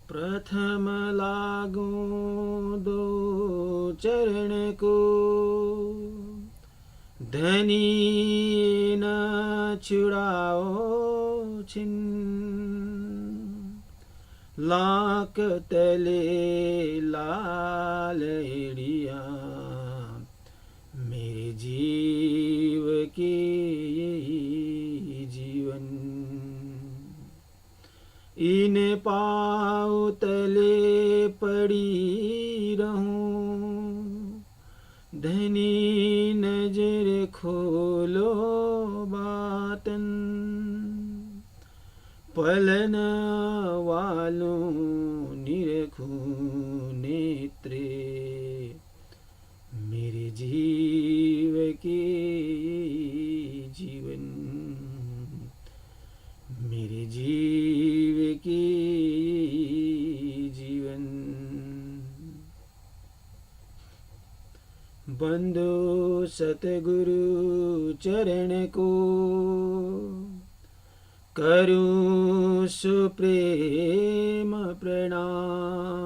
प्रथम लागू दो चरण को, धनी न छुड़ाओ छिन। लाक तले लाल एड़िया, मेरे जीव के यही जीवन। इन पाँव तले पड़ी रहूं, धनी नजर खोलो बातन। पलन वालों निरखूं नेत्रे, मेरे जीव के जीवन। मेरे जीव के जीवन। बंदो सतगुरु चरण को, करूं सुप्रेम प्रणाम।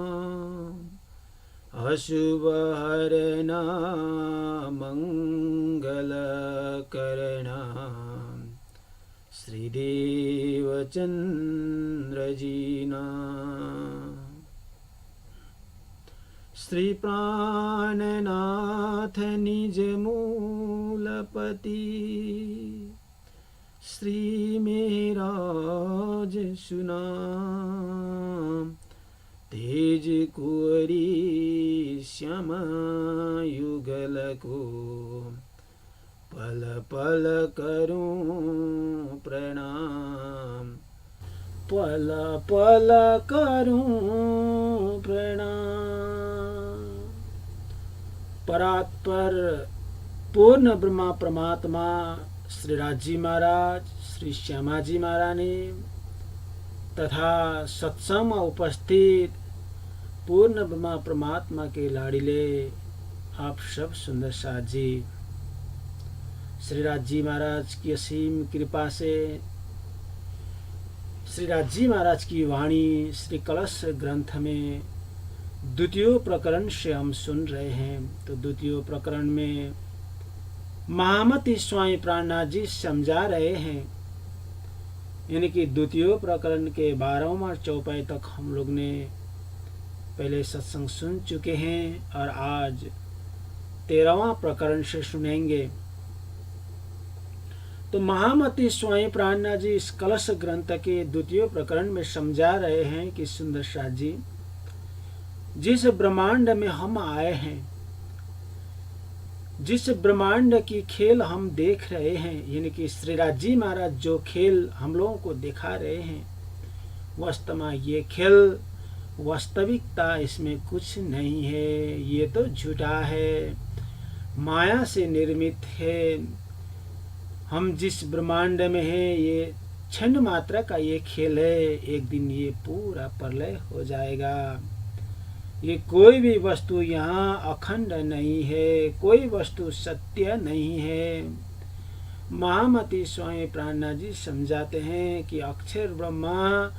अशुभ हरना मंगल करना, श्रीदेव चंद्र जीना। श्री प्राणनाथ निज मूलपति, श्री मेराज सुना। तेज कुंवरी श्याम युगल को, पल पल करूं प्रणाम। पल पल करूं प्रणाम। परात्पर पूर्ण ब्रह्मा परमात्मा श्री राजी महाराज, श्री श्यामाजी महाराज ने तथा सत्संग में उपस्थित पूर्ण ब्रह्मा परमात्मा के लाड़िले आप सब सुंदर साथ जी, श्री राजी महाराज की असीम कृपा से श्री राजी महाराज की वाणी श्री कलश ग्रंथ में द्वितीय प्रकरण से हम सुन रहे हैं। तो द्वितीय प्रकरण में महामती स्वामी प्राणनाथ जी समझा रहे हैं, यानी कि द्वितीय प्रकरण के 12वां चौपाई तक हम लोग ने पहले सत्संग सुन चुके हैं और आज 13वां प्रकरण से सुनेंगे। तो महामती स्वामी प्राणनाथ जी इस कलश ग्रंथ के द्वितीय प्रकरण में समझा रहे हैं कि सुंदर साथ जी, जिस ब्रह्मांड में हम आए हैं, जिस ब्रह्मांड की खेल हम देख रहे हैं, यानी कि श्री राजी महाराज जो खेल हम लोगों को दिखा रहे हैं, वास्तव में ये खेल वास्तविकता इसमें कुछ नहीं है। ये तो झूठा है, माया से निर्मित है। हम जिस ब्रह्मांड में हैं ये क्षण मात्र का ये खेल है, एक दिन ये पूरा प्रलय हो जाएगा। ये कोई भी वस्तु यहाँ अखंड नहीं है, कोई वस्तु सत्य नहीं है। महामती स्वामी प्राणनाथ जी समझाते हैं कि अक्षर ब्रह्मा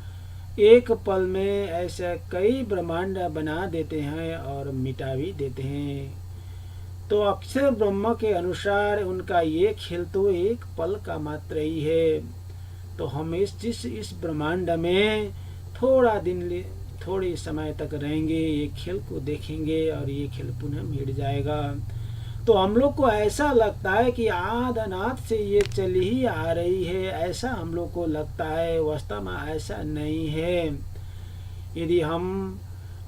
एक पल में ऐसे कई ब्रह्मांड बना देते हैं और मिटा भी देते हैं। तो अक्षर ब्रह्म के अनुसार उनका ये खेल तो एक पल का मात्र ही है। तो हम इस ब्रह्मांड में थोड़ी समय तक रहेंगे, ये खेल को देखेंगे और ये खेल पुनः मिट जाएगा। तो हम लोग को ऐसा लगता है कि आद अनाद से ये चली ही आ रही है, ऐसा हम लोग को लगता है। वास्तव में ऐसा नहीं है। यदि हम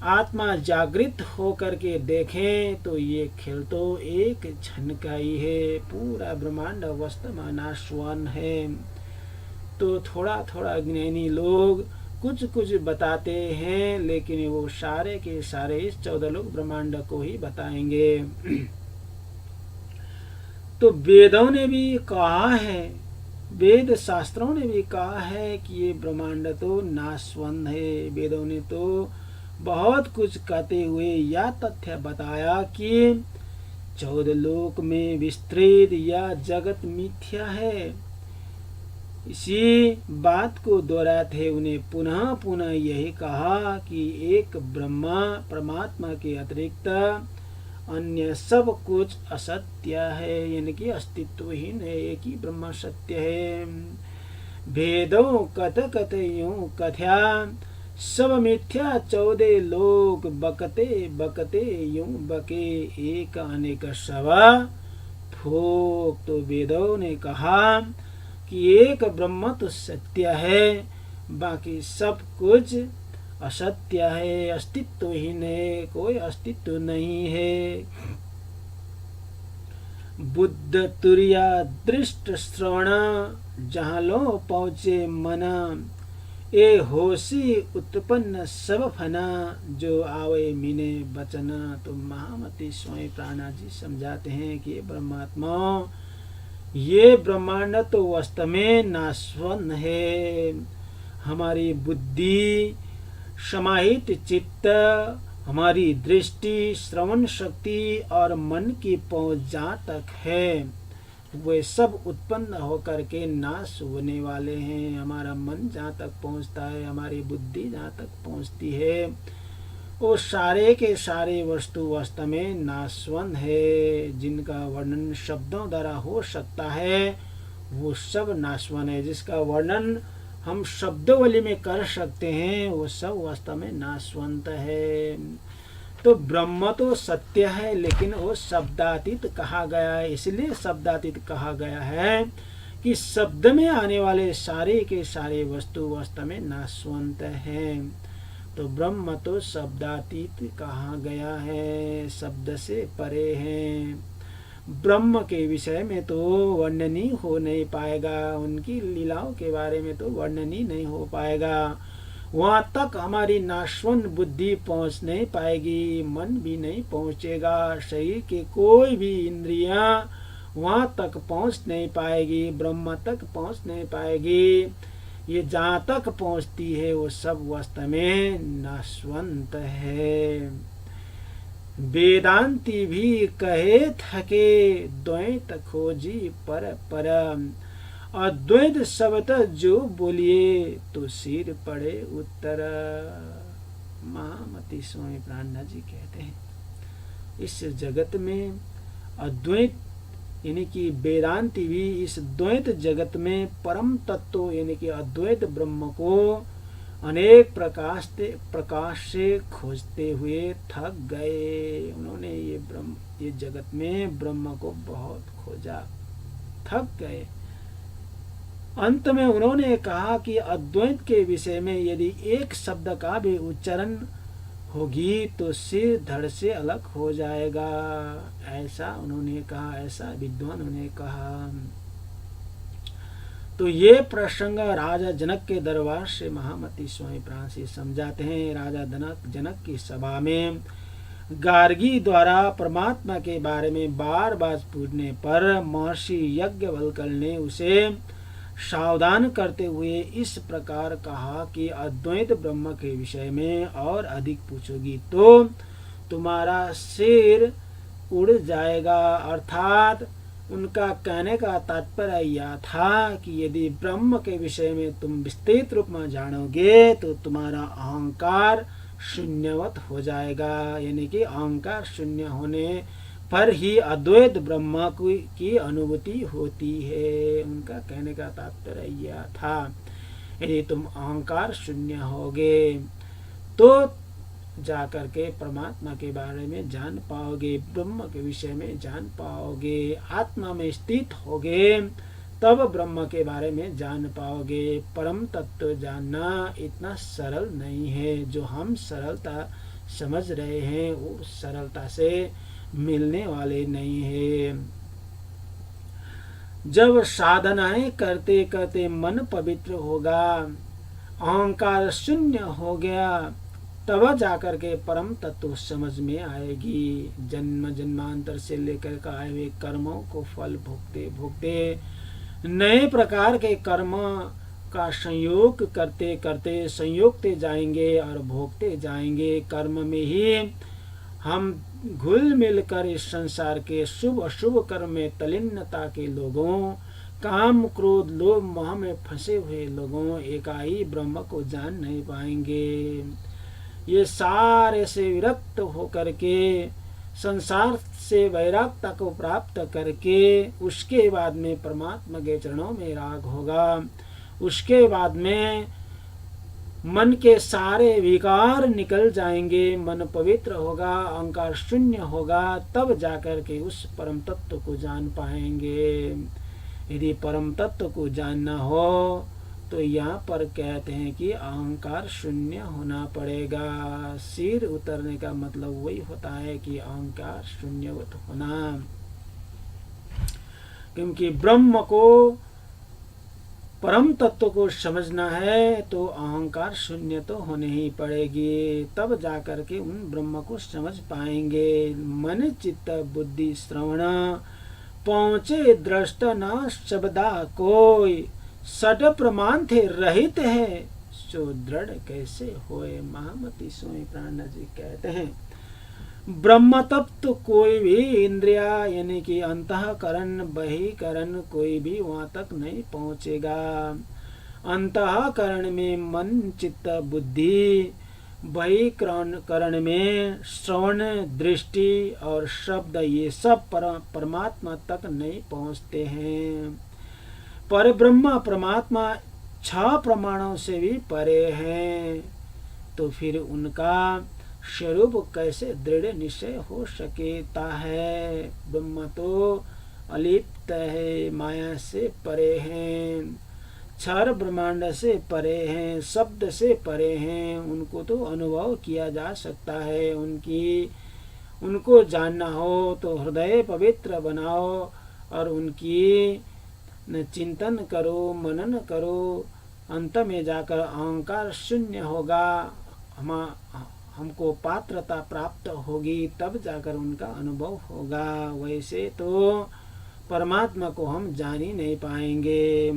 आत्मा जागृत होकर के देखें तो ये खेल तो एक क्षण का ही है, पूरा ब्रह्मांड वास्तव में नाशवान है। तो थोड़ा थोड़ा ज्ञानी लोग कुछ कुछ बताते हैं, लेकिन वो सारे के सारे इस 14 लोक ब्रह्मांड को ही बताएंगे। तो वेदों ने भी कहा है, वेद शास्त्रों ने भी कहा है कि ये ब्रह्मांड तो नाशवंत है। वेदों ने तो बहुत कुछ कहते हुए यह तथ्य बताया कि 14 लोक में विस्तृत या जगत मिथ्या है। इसी बात को दोहराते उन्हें पुनः पुनः यही कहा कि एक ब्रह्मा परमात्मा के अतिरिक्त अन्य सब कुछ असत्य है, यानी कि अस्तित्वहीन है। एक ही ब्रह्मा सत्य है। भेदों कथ कथ यूं कथ्या सब मिथ्या 14 लोग बकते बकते यूं बके एक अनेक सवा भोग। तो वेदों ने कहा कि एक ब्रह्म तो सत्य है, बाकी सब कुछ असत्य है, अस्तित्वहीन है, कोई अस्तित्व नहीं है। बुद्ध तुरिया दृष्ट श्रवण जहाँ लो पहुँचे मना, ए होशी उत्पन्न सब फना जो आवे मिने बचना। तो महामती स्वामी प्राणा जी समझाते हैं कि परमात्मा ये ब्रह्मांड तो वास्तव में नाशवन है। हमारी बुद्धि, समाहित चित्त, हमारी दृष्टि, श्रवण शक्ति और मन की पहुंच जहाँ तक है वे सब उत्पन्न होकर के नाश होने वाले हैं। हमारा मन जहाँ तक पहुँचता है, हमारी बुद्धि जहाँ तक पहुँचती है, वो सारे के सारे वस्तु वास्तव में नाशवन है। जिनका वर्णन शब्दों द्वारा हो सकता है वो सब नाशवन है। जिसका वर्णन हम शब्दावली में कर सकते हैं वो सब वास्तव में नाशवंत है। तो ब्रह्म तो सत्य है, लेकिन वो शब्दातीत कहा गया है। इसलिए शब्दातीत कहा गया है कि शब्द में आने वाले सारे के सारे वस्तु वास्तव में नाशवंत हैं। तो ब्रह्म तो शब्दातीत कहा गया है, शब्द से परे हैं। ब्रह्म के विषय में तो वर्णन ही हो नहीं पाएगा, उनकी लीलाओं के बारे में तो वर्णन ही नहीं हो पाएगा। वहाँ तक हमारी नाशवन बुद्धि पहुँच नहीं पाएगी, मन भी नहीं पहुँचेगा, शरीर के कोई भी इंद्रियां वहाँ तक पहुँच नहीं पाएगी, ब्रह्म तक पहुँच नहीं पाएगी। ये जहाँ तक पहुँचती है वो सब वास्तव में नाशवंत है। वेदांती भी कहे थके द्वैत खोजी पर पर, अद्वैत शब्द जो बोलिए तो सिर पड़े उत्तर। महामती स्वामी प्राणनाथ जी कहते हैं इस जगत में अद्वैत यानी कि वेदांती भी इस द्वैत जगत में परम तत्व यानी कि अद्वैत ब्रह्म को अनेक प्रकाश से खोजते हुए थक गए। उन्होंने ये जगत में ब्रह्म को बहुत खोजा, थक गए। अंत में उन्होंने कहा कि अद्वैत के विषय में यदि एक शब्द का भी उच्चारण होगी तो सिर धड़ से अलग हो जाएगा, ऐसा उन्होंने कहा, ऐसा विद्वानों ने कहा। तो ये प्रसंग राजा जनक के दरबार से महामती स्वामी प्राण से समझाते हैं। राजा जनक की सभा में गार्गी द्वारा परमात्मा के बारे में बार बार पूछने पर महर्षि यज्ञवल्क्य ने उसे सावधान करते हुए इस प्रकार कहा कि अद्वैत ब्रह्म के विषय में और अधिक पूछोगी तो तुम्हारा सिर उड़ जाएगा। अर्थात उनका कहने का तात्पर्य यह था कि यदि ब्रह्म के विषय में तुम विस्तृत रूप में जानोगे तो तुम्हारा अहंकार शून्यवत हो जाएगा, यानी कि अहंकार शून्य होने पर ही अद्वैत ब्रह्म की अनुभूति होती है। उनका कहने का तात्पर्य यह था यदि तुम अहंकार शून्य होगे तो जाकर के परमात्मा के बारे में जान पाओगे, ब्रह्म के विषय में जान पाओगे, आत्मा में स्थित होगे तब ब्रह्म के बारे में जान पाओगे। परम तत्व जानना इतना सरल नहीं है। जो हम सरलता समझ रहे हैं वो सरलता से मिलने वाले नहीं है। जब साधनाएं करते करते मन पवित्र होगा, अहंकार शून्य हो गया, तब जाकर के परम तत्व समझ में आएगी। जन्म जन्मांतर से लेकर के आए हुए कर्मों को फल भोगते भोगते नए प्रकार के कर्म का संयोग करते करते संयोगते जाएंगे और भोगते जाएंगे। कर्म में ही हम घुल मिल कर इस संसार के शुभ अशुभ कर्म में तल्लीनता के लोगों काम क्रोध लोभ मोह में फंसे हुए लोगों एकाई ब्रह्म को जान नहीं पाएंगे। ये सारे से विरक्त होकर के संसार से वैराग्यता को प्राप्त करके उसके बाद में परमात्मा के चरणों में राग होगा। उसके बाद में मन के सारे विकार निकल जाएंगे, मन पवित्र होगा, अहंकार शून्य होगा, तब जाकर के उस परम तत्व को जान पाएंगे। यदि परम तत्व को जानना हो तो यहाँ पर कहते हैं कि अहंकार शून्य होना पड़ेगा। सिर उतरने का मतलब वही होता है कि अहंकार शून्यवत होना, क्योंकि ब्रह्म को परम तत्व को समझना है तो अहंकार शून्य तो होने ही पड़ेगी, तब जाकर के उन ब्रह्म को समझ पाएंगे। मन चित्त बुद्धि श्रवण पहुँचे दृष्टा न शब्दा कोई, सड प्रमाण थे रहित है सो दृढ़ कैसे होए। महामती स्वामी प्राणनाथ जी कहते हैं ब्रह्म तत्व कोई भी इंद्रिया यानी कि अंतःकरण बहिकरण कोई भी वहां तक नहीं पहुंचेगा। अंतःकरण में मन चित्त बुद्धि, बहिकरण में श्रवण दृष्टि और शब्द, ये सब परमात्मा तक नहीं पहुंचते हैं। पर ब्रह्म परमात्मा 6 प्रमाणों से भी परे हैं, तो फिर उनका स्वरूप कैसे दृढ़ निश्चय हो सकता है। ब्रह्म तो अलिप्त है, माया से परे हैं, 4 ब्रह्मांड से परे हैं, शब्द से परे हैं। उनको तो अनुभव किया जा सकता है। उनको जानना हो तो हृदय पवित्र बनाओ और उनकी चिंतन करो, मनन करो। अंत में जाकर अहंकार शून्य होगा, हमको पात्रता प्राप्त होगी, तब जाकर उनका अनुभव होगा। वैसे तो परमात्मा को हम जान ही नहीं पाएंगे।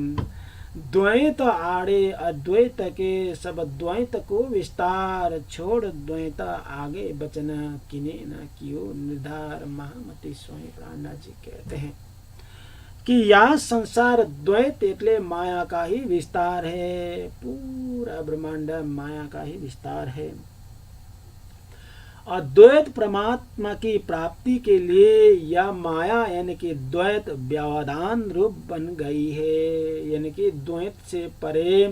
द्वैत आड़े अद्वैत के, सब द्वैत को विस्तार, छोड़ द्वैत आगे बचना किने न कियो निर्धार। महामती स्वामी प्राणनाथ जी कहते हैं कि यह संसार द्वैत એટલે माया का ही विस्तार है। पूरा ब्रह्मांड माया का ही विस्तार है। अद्वैत परमात्मा की प्राप्ति के लिए यह माया यानी कि द्वैत व्यवधान रूप बन गई है। यानी कि द्वैत से परे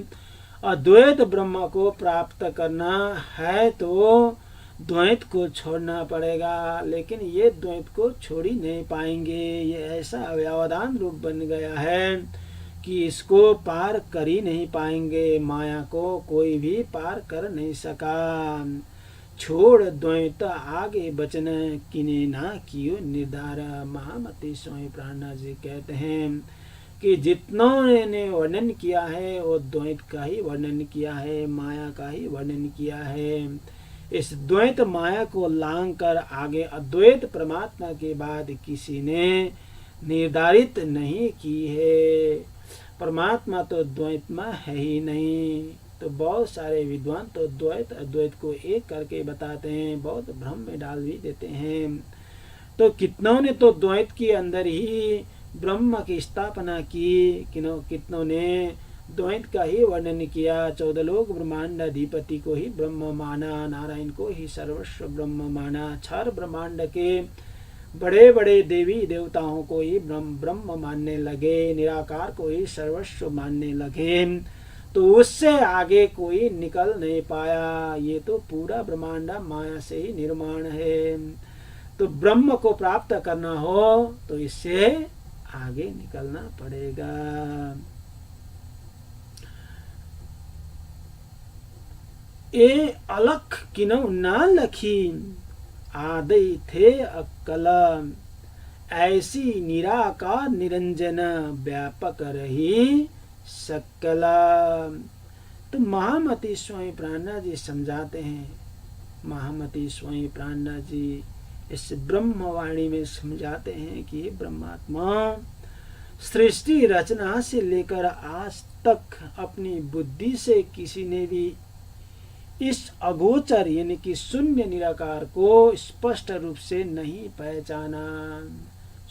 अद्वैत ब्रह्म को प्राप्त करना है तो द्वैत को छोड़ना पड़ेगा, लेकिन ये द्वैत को छोड़ ही नहीं पाएंगे। ये ऐसा व्यवधान रूप बन गया है कि इसको पार कर ही नहीं पाएंगे। माया को कोई भी पार कर नहीं सका। छोड़ द्वैत आगे बचन किने ना कियो निर्धार। महामती स्वामी प्राणनाथ जी कहते हैं कि जितनों ने वर्णन किया है वो द्वैत का ही वर्णन किया है, माया का ही वर्णन किया है। इस द्वैत माया को लांग कर आगे अद्वैत परमात्मा के बाद किसी ने निर्धारित नहीं की है। परमात्मा तो द्वैत में है ही नहीं। तो बहुत सारे विद्वान तो द्वैत अद्वैत को एक करके बताते हैं, बहुत भ्रम में डाल भी देते हैं। तो कितनों ने तो द्वैत के अंदर ही ब्रह्म की स्थापना की, कितनों ने द्वैत का ही वर्णन किया। 14 लोक ब्रह्मांड अधिपति को ही ब्रह्म माना, नारायण को ही सर्वस्व ब्रह्म माना। 4 ब्रह्मांड के बड़े बड़े देवी देवताओं को ही ब्रह्म मानने लगे, निराकार को ही सर्वस्व मानने लगे। तो उससे आगे कोई निकल नहीं पाया। ये तो पूरा ब्रह्मांड माया से ही निर्माण है। तो ब्रह्म को प्राप्त करना हो तो इससे आगे निकलना पड़ेगा। ए अलख किनो ना लखी आदि थे अक्कल, ऐसी निराकार निरंजन व्यापक रही सकला। तो महामती स्वामी प्राणनाथ जी समझाते हैं। महामती स्वामी प्राणनाथ जी इस ब्रह्मवाणी में समझाते हैं कि ब्रह्मात्मा सृष्टि रचना से लेकर आज तक अपनी बुद्धि से किसी ने भी इस अगोचर यानी कि शून्य निराकार को स्पष्ट रूप से नहीं पहचाना।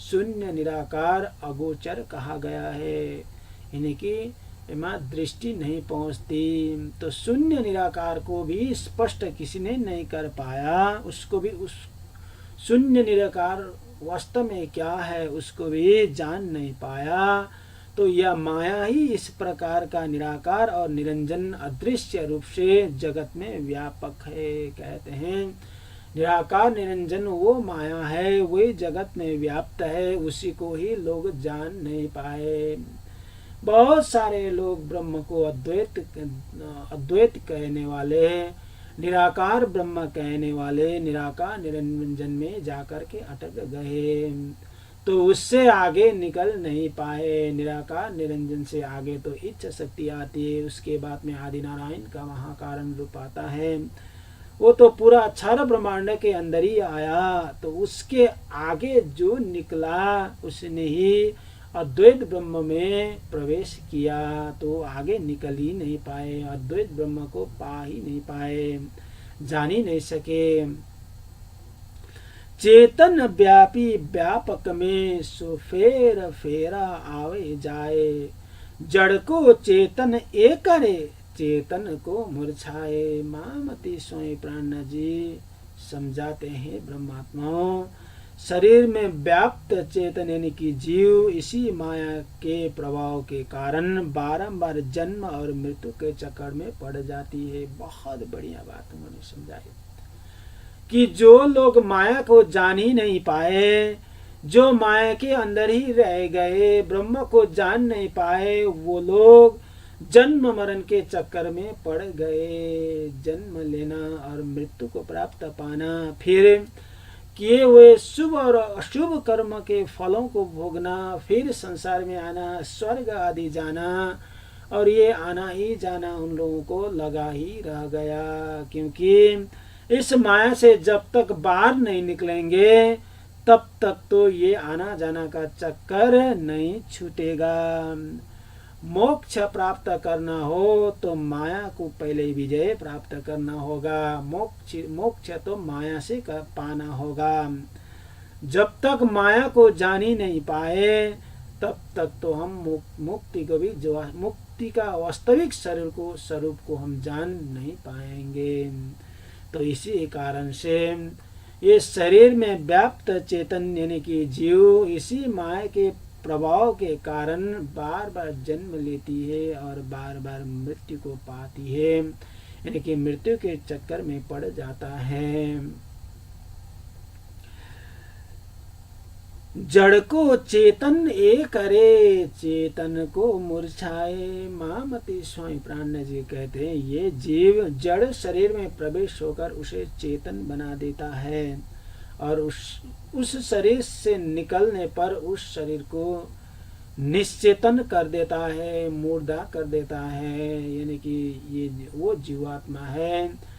शून्य निराकार अगोचर कहा गया है, यानी कि इनमें दृष्टि नहीं पहुंचती। तो शून्य निराकार को भी स्पष्ट किसी ने नहीं कर पाया, उसको भी उस शून्य निराकार वास्तव में क्या है उसको भी जान नहीं पाया। तो यह माया ही इस प्रकार का निराकार और निरंजन अदृश्य रूप से जगत में व्यापक है। कहते हैं निराकार निरंजन वो माया है, वही जगत में व्याप्त है, उसी को ही लोग जान नहीं पाए। बहुत सारे लोग ब्रह्म को अद्वैत कहने वाले, निराकार ब्रह्म कहने वाले निराकार निरंजन में जाकर के अटक गए, तो उससे आगे निकल नहीं पाए। निराकार निरंजन से आगे तो इच्छा शक्ति आती है, उसके बाद में आदि नारायण का महाकारण रूप आता है, वो तो पूरा अक्षर ब्रह्मांड के अंदर ही आया। तो उसके आगे जो निकला उसने ही अद्वैत ब्रह्म में प्रवेश किया, तो आगे निकल ही नहीं पाए, अद्वैत ब्रह्म को पा ही नहीं पाए, जान ही नहीं सके। चेतन व्यापी व्यापक में सो फेर फेरा आवे जाए, जड़ को चेतन एक करे चेतन को मुरझाए। मामती सोई प्राण जी समझाते हैं ब्रह्मात्माओं, शरीर में व्याप्त चेतन यानी कि जीव इसी माया के प्रभाव के कारण बारंबार जन्म और मृत्यु के चक्कर में पड़ जाती है। बहुत बढ़िया बात उन्होंने समझाई कि जो लोग माया को जान ही नहीं पाए, जो माया के अंदर ही रह गए, ब्रह्म को जान नहीं पाए, वो लोग जन्म मरण के चक्कर में पड़ गए। जन्म लेना और मृत्यु को प्राप्त पाना, फिर किए हुए शुभ और अशुभ कर्म के फलों को भोगना, फिर संसार में आना, स्वर्ग आदि जाना, और ये आना ही जाना उन लोगों को लगा ही रह गया। क्योंकि इस माया से जब तक बाहर नहीं निकलेंगे तब तक तो ये आना जाना का चक्कर नहीं छूटेगा। मोक्ष प्राप्त करना हो तो माया को पहले विजय प्राप्त करना होगा। मोक्ष तो माया से पाना होगा। जब तक माया को जान ही नहीं पाए तब तक तो हम मुक्ति को भी मुक्ति का वास्तविक स्वरूप को हम जान नहीं पाएंगे। तो इसी कारण से ये शरीर में व्याप्त चेतन यानी कि जीव इसी माया के प्रभाव के कारण बार बार जन्म लेती है और बार बार मृत्यु को पाती है, यानी कि मृत्यु के चक्कर में पड़ जाता है। जड़ को चेतन एक करे चेतन को मुरझाए। महामती स्वामी प्राण जी कहते हैं ये जीव जड़ शरीर में प्रवेश होकर उसे चेतन बना देता है और उस शरीर से निकलने पर उस शरीर को निश्चेतन कर देता है, मुर्दा कर देता है, यानी कि ये वो जीवात्मा है।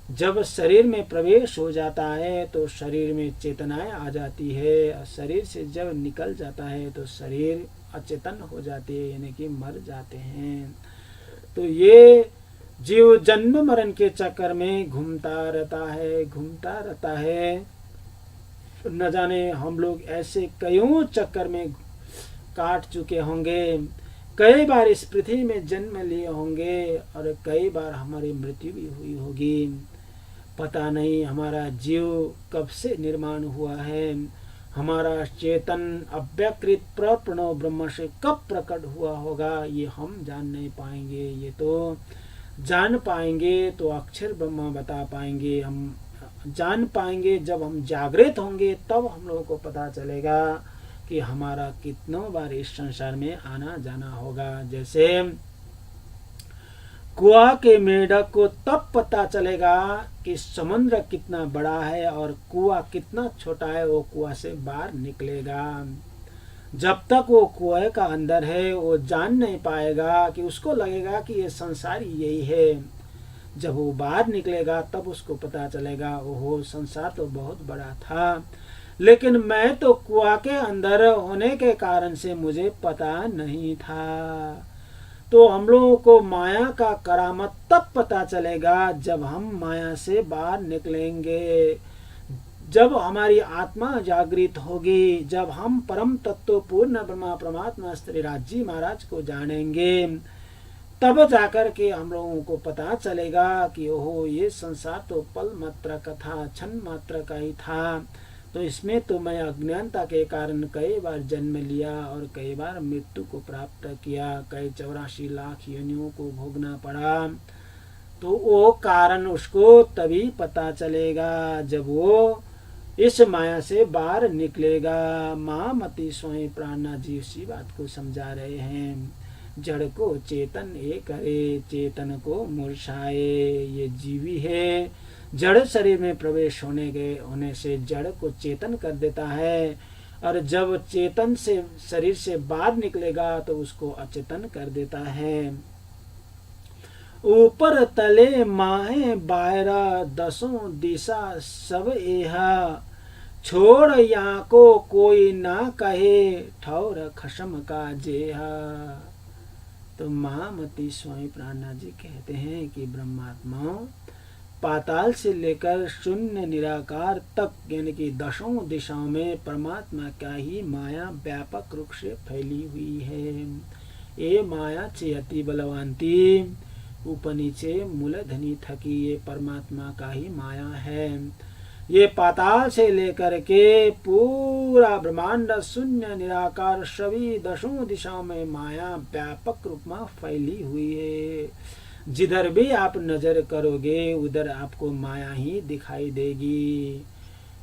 जब शरीर में प्रवेश हो जाता है तो शरीर में चेतनाएं आ जाती है, शरीर से जब निकल जाता है तो शरीर अचेतन हो जाती है, यानी कि मर जाते हैं। तो ये जीव जन्म मरण के चक्कर में घूमता रहता है। न जाने हम लोग ऐसे कईयों चक्कर में काट चुके होंगे, कई बार इस पृथ्वी में जन्म लिए होंगे और कई बार हमारी मृत्यु भी हुई होगी। पता नहीं हमारा जीव कब से निर्माण हुआ है, हमारा चेतन अव्यकृत प्रणव ब्रह्म से कब प्रकट हुआ होगा, ये हम जान नहीं पाएंगे। ये तो जान पाएंगे तो अक्षर ब्रह्म बता पाएंगे, हम जान पाएंगे जब हम जागृत होंगे, तब हम लोगों को पता चलेगा कि हमारा कितनों बार इस संसार में आना जाना होगा। जैसे कुआं के मेढक को तब पता चलेगा कि समुद्र कितना बड़ा है और कुआं कितना छोटा है, वो कुआं से बाहर निकलेगा। जब तक वो कुएं का अंदर है वो जान नहीं पाएगा, कि उसको लगेगा कि ये संसार यही है। जब वो बाहर निकलेगा तब उसको पता चलेगा ओहो संसार तो बहुत बड़ा था, लेकिन मैं तो कुआं के अंदर होने के कारण से मुझे पता नहीं था। तो हम लोगों को माया का करामत तब पता चलेगा जब हम माया से बाहर निकलेंगे। जब हमारी आत्मा जागृत होगी, जब हम परम तत्व पूर्ण ब्रह्मा परमात्मा श्री राज महाराज को जानेंगे, तब जाकर के हम लोगों को पता चलेगा कि ओहो ये संसार तो पल मात्र का था, क्षण मात्र का ही था। तो इसमें तो मैं अज्ञानता के कारण कई बार जन्म लिया और कई बार मृत्यु को प्राप्त किया, कई 84 लाख योनियों को भोगना पड़ा। तो वो कारण उसको तभी पता चलेगा जब वो इस माया से बाहर निकलेगा। महामती स्वयं प्राणा जी उसी बात को समझा रहे हैं। जड़ को चेतन ये करे, चेतन को मूर्छाए। ये जीवी है, जड़ शरीर में प्रवेश होने से जड़ को चेतन कर देता है, और जब चेतन से शरीर से बाहर निकलेगा तो उसको अचेतन कर देता है। ऊपर तले माहे बाहरा, दसों दिशा सब एहा। छोड़ यहाँ को कोई ना कहे, ठौर खसम का जेहा। तो महामती स्वामी प्राणनाथ जी कहते हैं कि ब्रह्मात्मा पाताल से लेकर शून्य निराकार तक, यानी कि दसों दिशाओं में परमात्मा का ही माया व्यापक रूप से फैली हुई है। ये माया चेयति बलवंती, ऊपनीचे मूलधनी थकी। ये परमात्मा का ही माया है। ये पाताल से लेकर के पूरा ब्रह्मांड शून्य निराकार सभी दसों दिशाओं में माया व्यापक रूप में फैली हुई है। जिधर भी आप नजर करोगे उधर आपको माया ही दिखाई देगी,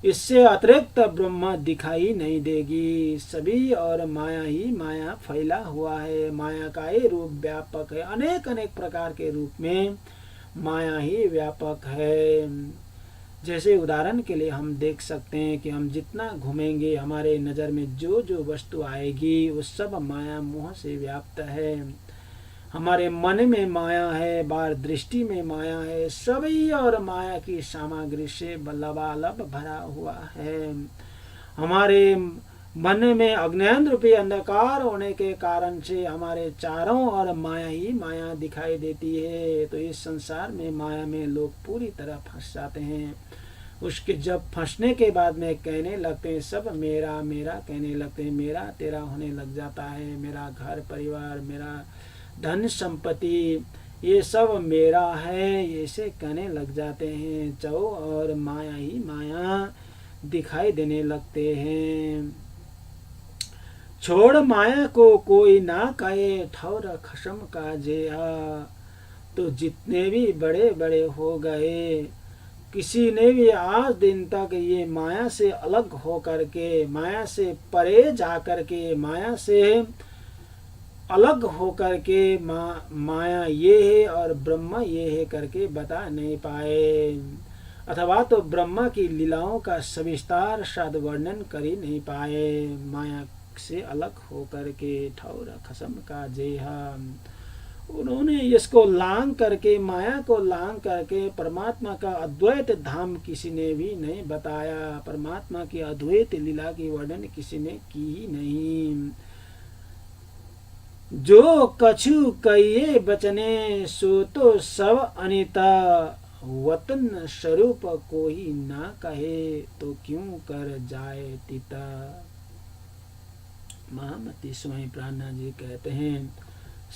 इससे अतिरिक्त ब्रह्म दिखाई नहीं देगी। सभी और माया ही माया फैला हुआ है। माया का ही रूप व्यापक है, अनेक अनेक प्रकार के रूप में माया ही व्यापक है। जैसे उदाहरण के लिए हम देख सकते हैं कि हम जितना घूमेंगे हमारे नज़र में जो जो वस्तु आएगी वो सब माया मोह से व्याप्त है। हमारे मन में माया है, बाहर दृष्टि में माया है, सभी और माया की सामग्री से लबालब भरा हुआ है। हमारे मन में अज्ञान रूपी अंधकार होने के कारण से हमारे चारों ओर माया ही माया दिखाई देती है। तो इस संसार में माया में लोग पूरी तरह फंस जाते हैं। उसके जब फंसने के बाद में कहने लगते हैं सब मेरा मेरा, कहने लगते हैं मेरा तेरा होने लग जाता है। मेरा घर परिवार, मेरा धन संपत्ति, ये सब मेरा है, ऐसे कहने लग जाते हैं। चौ और माया ही माया दिखाई देने लगते हैं। छोड़ माया को कोई ना कहे, ठौर खसम का जेहा। तो जितने भी बड़े बड़े हो गए, किसी ने भी आज दिन तक ये माया से अलग होकर के, माया से परे जाकर के, माया से अलग होकर के माया ये है और ब्रह्म ये है करके बता नहीं पाए, अथवा तो ब्रह्मा की लीलाओं का सविस्तार साध वर्णन कर ही नहीं पाए। माया से अलग होकर के ठौर खसम का जेहा, उन्होंने इसको लांग करके, माया को लांग करके परमात्मा का अद्वैत धाम किसी ने भी नहीं बताया। परमात्मा की अद्वैत लीला की वर्णन किसी ने की ही नहीं। जो कछु कहिए बचने, सो तो सब अनिता। वतन स्वरूप कोई ना कहे, तो क्यों कर जाए तिता। महामती स्वामी प्राणनाथ जी कहते हैं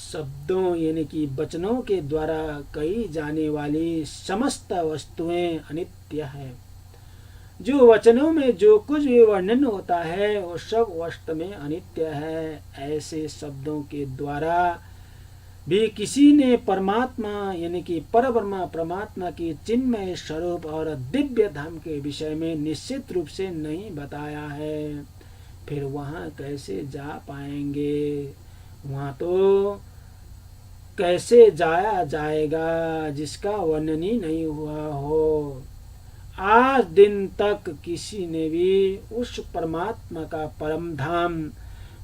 शब्दों यानी कि वचनों के द्वारा कही जाने वाली समस्त वस्तुएं अनित्य है। जो वचनों में जो कुछ भी वर्णन होता है वो सब वास्तव में अनित्य है। ऐसे शब्दों के द्वारा भी किसी ने परमात्मा यानी कि परब्रह्म परमात्मा की चिन्मय स्वरूप और दिव्य धाम के विषय में निश्चित रूप से नहीं बताया है। फिर वहाँ कैसे जा पाएंगे? वहाँ तो कैसे जाया जाएगा जिसका वर्णन ही नहीं हुआ हो। आज दिन तक किसी ने भी उस परमात्मा का परम धाम,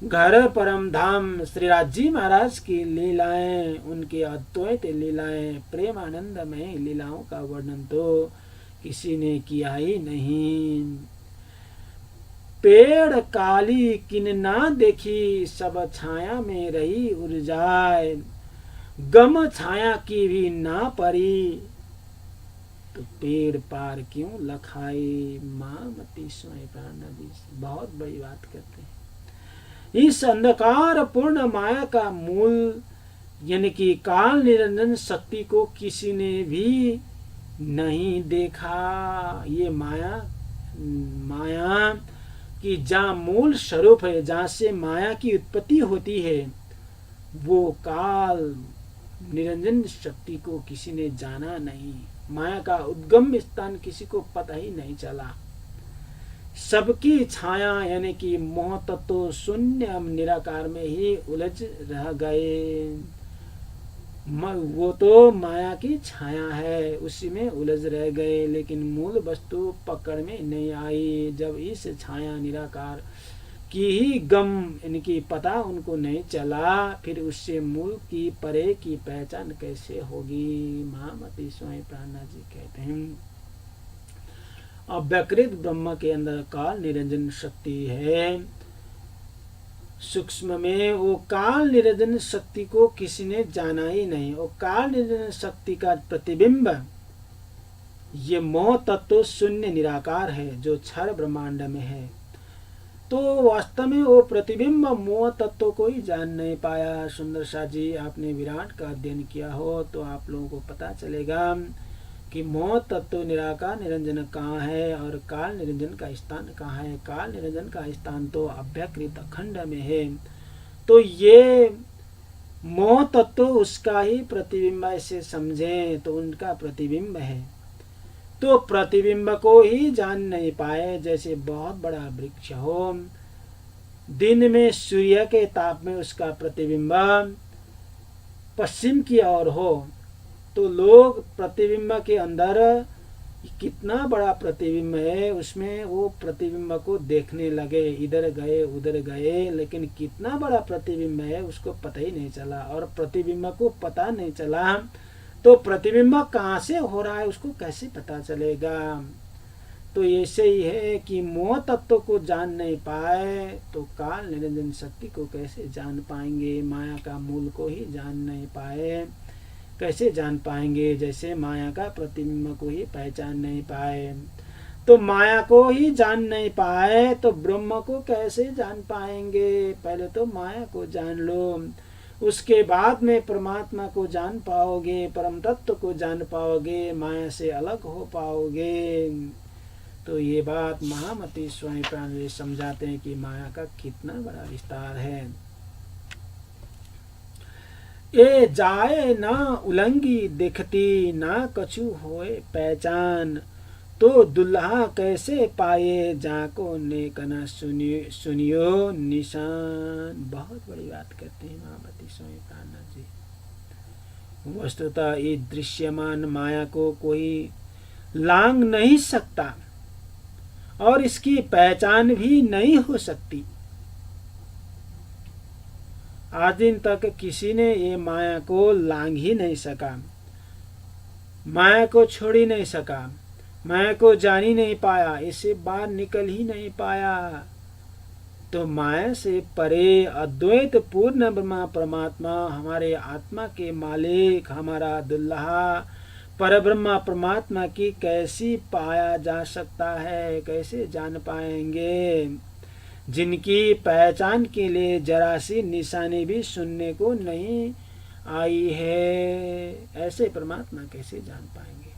घर परम धाम श्री राजी महाराज की लीलाएं, उनकी अद्वैत लीलाएं, प्रेमानंदमय लीलाओं का वर्णन तो किसी ने किया ही नहीं। पेड़ काली किन ना देखी, सब छाया में रही उर्जाए। गम छाया की भी ना परी, तो पेड़ पार क्यों लखाए, मामती स्वयं प्राणा जी बहुत बड़ी बात करते हैं। इस अंधकार पूर्ण माया का मूल यानी कि काल निरंजन शक्ति को किसी ने भी नहीं देखा। ये माया कि जहाँ मूल स्वरूप है, जहाँ से माया की उत्पत्ति होती है, वो काल निरंजन शक्ति को किसी ने जाना नहीं। माया का उद्गम स्थान किसी को पता ही नहीं चला। सबकी छाया यानी कि मोह तत्व शून्य निराकार में ही उलझ रह गए। वो तो माया की छाया है, उसी में उलझ रह गए, लेकिन मूल वस्तु पकड़ में नहीं आई। जब इस छाया निराकार की ही गम इनकी पता उनको नहीं चला, फिर उससे मूल की परे की पहचान कैसे होगी। महामती स्वयं प्राणा जी कहते हैं, अव्यकृत ब्रह्म के अंदर काल निरंजन शक्ति है। सूक्ष्म में वो काल निरंजन शक्ति को किसी ने जाना ही नहीं। वो काल निरंजन शक्ति का प्रतिबिंब ये मोह तत्व शून्य निराकार है, जो क्षर ब्रह्मांड में है। तो वास्तव में वो प्रतिबिंब मोह तत्व को ही जान नहीं पाया। सुंदर सा जी, आपने विराट का अध्ययन किया हो तो आप लोगों को पता चलेगा कि मोह तत्व निराकार निरंजन कहाँ है और काल निरंजन का स्थान कहाँ है। काल निरंजन का स्थान तो अभ्यकृत अखंड में है। तो ये मोह तत्व उसका ही प्रतिबिंब ऐसे समझें तो उनका प्रतिबिंब है। तो प्रतिबिंब को ही जान नहीं पाए। जैसे बहुत बड़ा वृक्ष हो, दिन में सूर्य के ताप में उसका प्रतिबिंब पश्चिम की ओर हो, तो लोग प्रतिबिंब के अंदर कितना बड़ा प्रतिबिंब है उसमें वो प्रतिबिंब को देखने लगे, इधर गए उधर गए, लेकिन कितना बड़ा प्रतिबिंब है उसको पता ही नहीं चला। और प्रतिबिंब को पता नहीं चला तो प्रतिबिंब कहाँ से हो रहा है उसको कैसे पता चलेगा। तो ऐसे ही है कि मोह तत्व को जान नहीं पाए तो काल निरंजन शक्ति को कैसे जान पाएंगे। माया का मूल को ही जान नहीं पाए, कैसे जान पाएंगे। जैसे माया का प्रतिबिंब को ही पहचान नहीं पाए, तो माया को ही जान नहीं पाए तो ब्रह्म को कैसे जान पाएंगे। पहले तो माया को जान लो, उसके बाद में परमात्मा को जान पाओगे, परम तत्व को जान पाओगे, माया से अलग हो पाओगे। तो ये बात महामती स्वयं प्राण समझाते हैं कि माया का कितना बड़ा विस्तार है। ए जाए ना उलंगी देखती, ना कछु होए पहचान, तो दुल्हा कैसे पाए, जाको नेक न सुनियो निशान। बहुत बड़ी बात करते हैं महामती स्वामी प्राणा जी। वस्तुतः इस दृश्यमान माया को कोई लांग नहीं सकता और इसकी पहचान भी नहीं हो सकती। आज दिन तक किसी ने ये माया को लांग ही नहीं सका, माया को छोड़ ही नहीं सका, माया को जान ही नहीं पाया, इससे बाहर निकल ही नहीं पाया। तो माया से परे अद्वैत पूर्ण ब्रह्मा परमात्मा, हमारे आत्मा के मालिक, हमारा दुल्हा परब्रह्मा परमात्मा की कैसी पाया जा सकता है, कैसे जान पाएंगे, जिनकी पहचान के लिए जरा सी निशानी भी सुनने को नहीं आई है। ऐसे परमात्मा कैसे जान पाएंगे।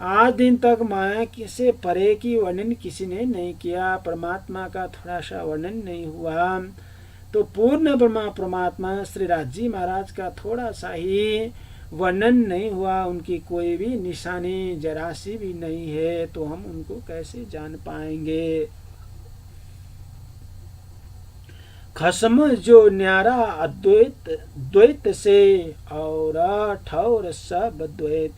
आज दिन तक माया से परे की वर्णन किसी ने नहीं किया, परमात्मा का थोड़ा सा वर्णन नहीं हुआ। तो पूर्ण ब्रह्मा परमात्मा श्री राजी महाराज का थोड़ा सा ही वर्णन नहीं हुआ, उनकी कोई भी निशानी जरा सी भी नहीं है, तो हम उनको कैसे जान पाएंगे। खसम जो न्यारा अद्वैत द्वैत से, और ठौर सब द्वैत,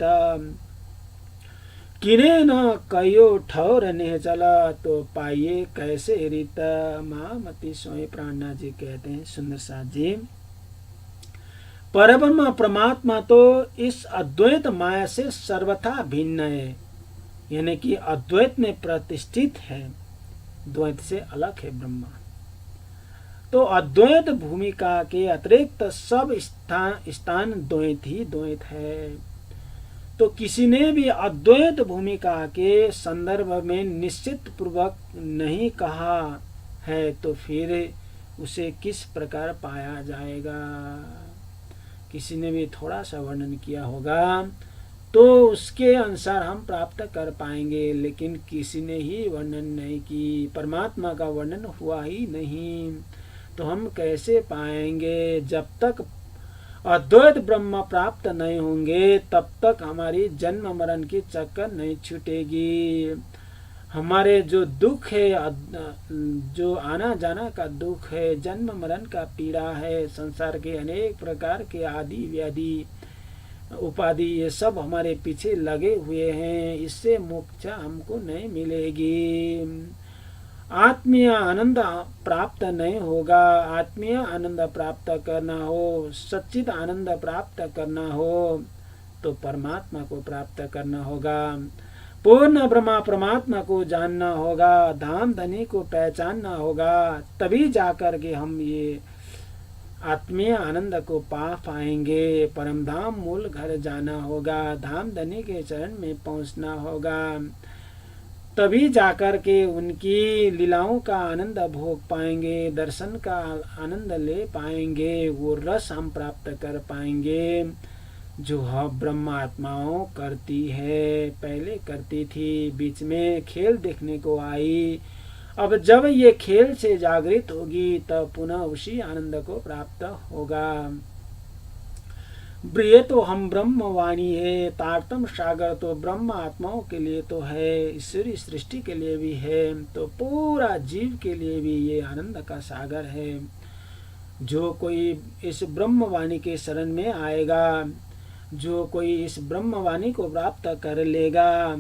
किने न कयो ठौर ने चला, तो पाइए कैसे रीत। महामती स्वामी प्राणा जी कहते हैं, सुंदर सा जी, परब्रह्म परमात्मा तो इस अद्वैत माया से सर्वथा भिन्न है, यानी कि अद्वैत में प्रतिष्ठित है, द्वैत से अलग है ब्रह्मा। तो अद्वैत भूमिका के अतिरिक्त सब स्थान द्वैत ही द्वैत है। तो किसी ने भी अद्वैत भूमिका के संदर्भ में निश्चित पूर्वक नहीं कहा है तो फिर उसे किस प्रकार पाया जाएगा। किसी ने भी थोड़ा सा वर्णन किया होगा तो उसके अनुसार हम प्राप्त कर पाएंगे, लेकिन किसी ने ही वर्णन नहीं की, परमात्मा का वर्णन हुआ ही नहीं, तो हम कैसे पाएंगे। जब तक अद्वैत ब्रह्म प्राप्त नहीं होंगे तब तक हमारी जन्म मरण की चक्कर नहीं छूटेगी। हमारे जो दुख है, जो आना जाना का दुख है, जन्म मरण का पीड़ा है, संसार के अनेक प्रकार के आदि व्याधि उपाधि, ये सब हमारे पीछे लगे हुए हैं, इससे मोक्ष हमको नहीं मिलेगी। आत्मीय आनंद प्राप्त नहीं होगा। आत्मीय आनंद प्राप्त करना हो, सच्चित आनंद प्राप्त करना हो तो परमात्मा को प्राप्त करना होगा, पूर्ण ब्रह्मा परमात्मा को जानना होगा, धाम धनी को पहचानना होगा, तभी जाकर के हम ये आत्मीय आनंद को पा पाएंगे। परम धाम मूल घर जाना होगा, धाम धनी के चरण में पहुंचना होगा, तभी जाकर के उनकी लीलाओं का आनंद भोग पाएंगे, दर्शन का आनंद ले पाएंगे, वो रस हम प्राप्त कर पाएंगे जो ब्रह्म आत्माओं करती है, पहले करती थी, बीच में खेल देखने को आई। अब जब ये खेल से जागृत होगी तब पुनः उसी आनंद को प्राप्त होगा। ये तो हम ब्रह्म वाणी है, तारतम सागर तो ब्रह्म आत्माओं के लिए तो है, ईश्वरी सृष्टि के लिए भी है, तो पूरा जीव के लिए भी ये आनंद का सागर है। जो कोई इस ब्रह्म वाणी के शरण में आएगा, जो कोई इस ब्रह्म वाणी को प्राप्त कर लेगा,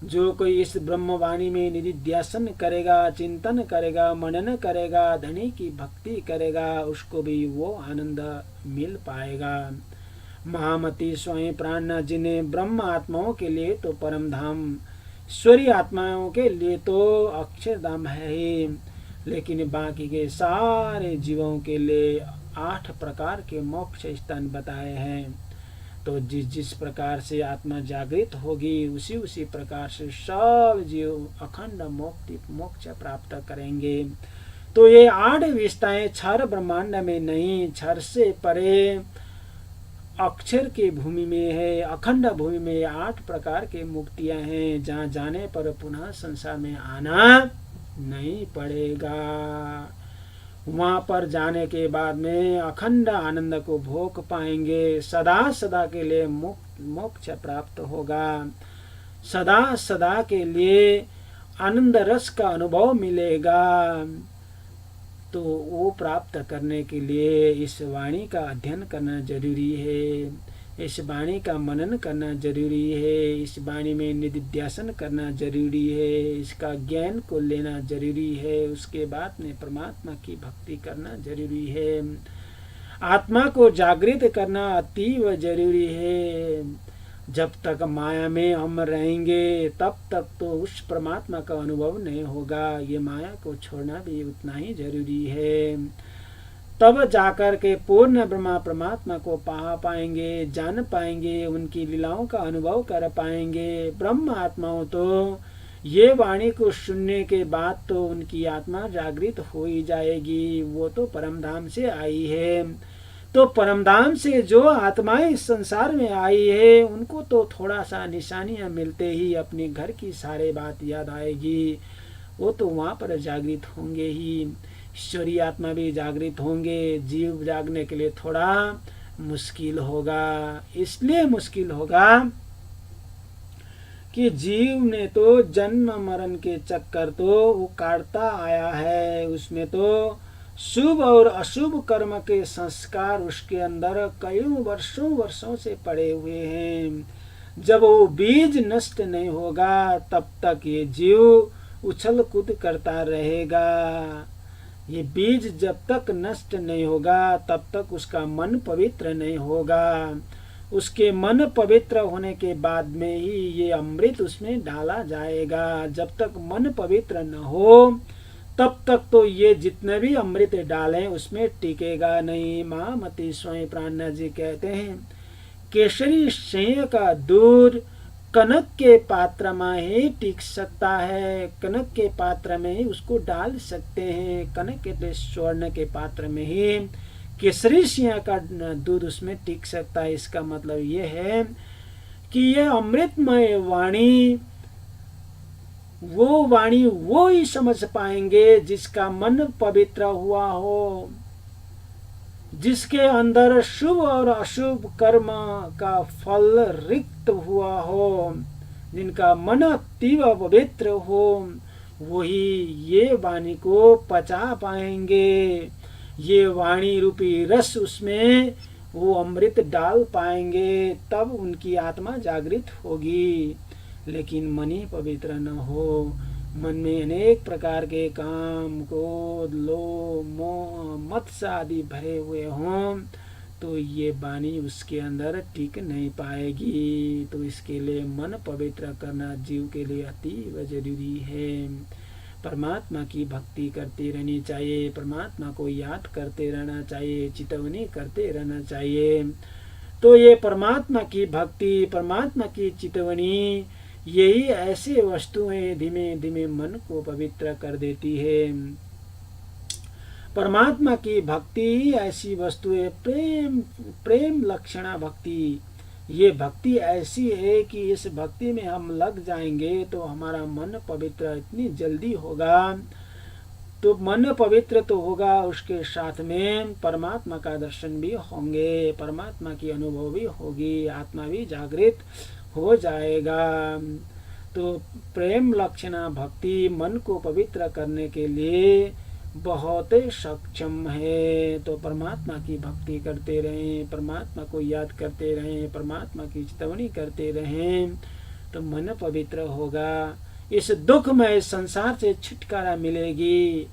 जो कोई इस ब्रह्म वाणी में निधिध्यासन करेगा, चिंतन करेगा, मनन करेगा, धनी की भक्ति करेगा, उसको भी वो आनंद मिल पाएगा। महामती स्वयं प्राण जिन्हें ब्रह्म आत्माओं के लिए तो परम धाम, ईश्वरी आत्माओं के लिए तो अक्षरधाम है ही, लेकिन बाकी के सारे जीवों के लिए 8 प्रकार के मोक्ष स्थान बताए हैं। तो जिस जिस प्रकार से आत्मा जागृत होगी उसी उसी प्रकार से सब जीव अखंड मोक्ष प्राप्त करेंगे। तो ये 8 विशेषताएं क्षर ब्रह्मांड में नहीं, क्षर से परे अक्षर के भूमि में है, अखंड भूमि में 8 प्रकार के मुक्तियां हैं, जहाँ जाने पर पुनः संसार में आना नहीं पड़ेगा। वहां पर जाने के बाद में अखंड आनंद को भोग पाएंगे, सदा सदा के लिए मोक्ष प्राप्त होगा, सदा सदा के लिए आनंद रस का अनुभव मिलेगा। तो वो प्राप्त करने के लिए इस वाणी का अध्ययन करना जरूरी है, इस वाणी का मनन करना जरूरी है, इस वाणी में निधिध्यासन करना जरूरी है, इसका ज्ञान को लेना जरूरी है, उसके बाद में परमात्मा की भक्ति करना जरूरी है, आत्मा को जागृत करना अतीव जरूरी है। जब तक माया में हम रहेंगे तब तक तो उस परमात्मा का अनुभव नहीं होगा, ये माया को छोड़ना भी उतना ही जरूरी है। तब जाकर के पूर्ण ब्रह्मा परमात्मा को पा पाएंगे, जान पाएंगे, उनकी लीलाओं का अनुभव कर पाएंगे। ब्रह्म आत्माओं तो ये वाणी को सुनने के बाद तो उनकी आत्मा जागृत हो ही जाएगी, वो तो परमधाम से आई है। तो परमधाम से जो आत्माएं इस संसार में आई है उनको तो थोड़ा सा निशानियां मिलते ही अपने घर की सारे बात याद आएगी, वो तो वहां पर जागृत होंगे ही, ईश्वरी आत्मा भी जागृत होंगे। जीव जागने के लिए थोड़ा मुश्किल होगा, इसलिए मुश्किल होगा कि जीव ने तो जन्म मरण के चक्कर तो वो काटता आया है, उसमें तो शुभ और अशुभ कर्म के संस्कार उसके अंदर कई वर्षों से पड़े हुए हैं। जब वो बीज नष्ट नहीं होगा तब तक ये जीव उछल कूद करता रहेगा। ये बीज जब तक नष्ट नहीं होगा तब तक उसका मन पवित्र नहीं होगा, उसके मन पवित्र होने के बाद में ही ये अमृत उसमें डाला जाएगा। जब तक मन पवित्र न हो तब तक तो ये जितने भी अमृत डालें उसमें टिकेगा नहीं। महामती स्वयं प्राणनाथ जी कहते हैं केसरी सिंह का दूध कनक के पात्र में ही टिक सकता है, कनक के पात्र में ही उसको डाल सकते हैं, कनक के स्वर्ण के पात्र में ही केसरी सिंह का दूध उसमें टिक सकता है। इसका मतलब ये है कि ये अमृतमय वाणी वो ही समझ पाएंगे जिसका मन पवित्र हुआ हो, जिसके अंदर शुभ और अशुभ कर्म का फल रिक्त हुआ हो, जिनका मन तीव्र पवित्र हो, वही ये वाणी को पचा पाएंगे। ये वाणी रूपी रस उसमें वो अमृत डाल पाएंगे, तब उनकी आत्मा जागृत होगी। लेकिन मन ही पवित्र न हो, मन में अनेक प्रकार के काम, क्रोध, लोभ, मोह, मत्स्य आदि भरे हुए हों, तो ये वाणी उसके अंदर टिक नहीं पाएगी। तो इसके लिए मन पवित्र करना जीव के लिए अतीव जरूरी है। परमात्मा की भक्ति करते रहनी चाहिए, परमात्मा को याद करते रहना चाहिए, चितवनी करते रहना चाहिए। तो ये परमात्मा की भक्ति, परमात्मा की चितवनी, यही ऐसी वस्तुएं धीमे धीमे मन को पवित्र कर देती है। परमात्मा की भक्ति ही ऐसी वस्तुएं, प्रेम लक्षणा भक्ति, ये भक्ति ऐसी है कि इस भक्ति में हम लग जाएंगे तो हमारा मन पवित्र इतनी जल्दी होगा। तो मन पवित्र तो होगा, उसके साथ में परमात्मा का दर्शन भी होंगे, परमात्मा की अनुभव भी होगी, आत्मा भी जागृत हो जाएगा। तो प्रेम लक्षणा भक्ति मन को पवित्र करने के लिए बहुत सक्षम है। तो परमात्मा की भक्ति करते रहें, परमात्मा को याद करते रहें, परमात्मा की चितवनी करते रहें, तो मन पवित्र होगा। इस दुखमय संसार से छुटकारा मिलेगी,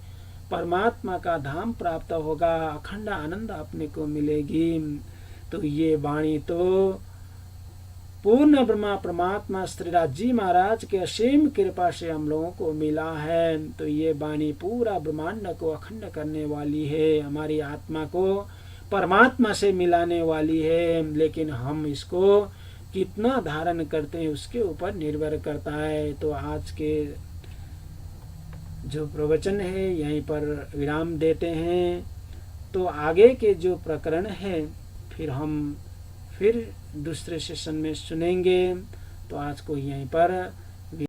परमात्मा का धाम प्राप्त होगा, अखंड आनंद अपने को मिलेगी। तो ये वाणी तो पूर्ण ब्रह्मा परमात्मा श्रीराज जी महाराज के असीम कृपा से हम लोगों को मिला है। तो ये वाणी पूरा ब्रह्मांड को अखंड करने वाली है, हमारी आत्मा को परमात्मा से मिलाने वाली है। लेकिन हम इसको कितना धारण करते हैं उसके ऊपर निर्भर करता है। तो आज के जो प्रवचन है यहीं पर विराम देते हैं। तो आगे के जो प्रकरण है फिर दूसरे सेशन में सुनेंगे। तो आज को यहीं पर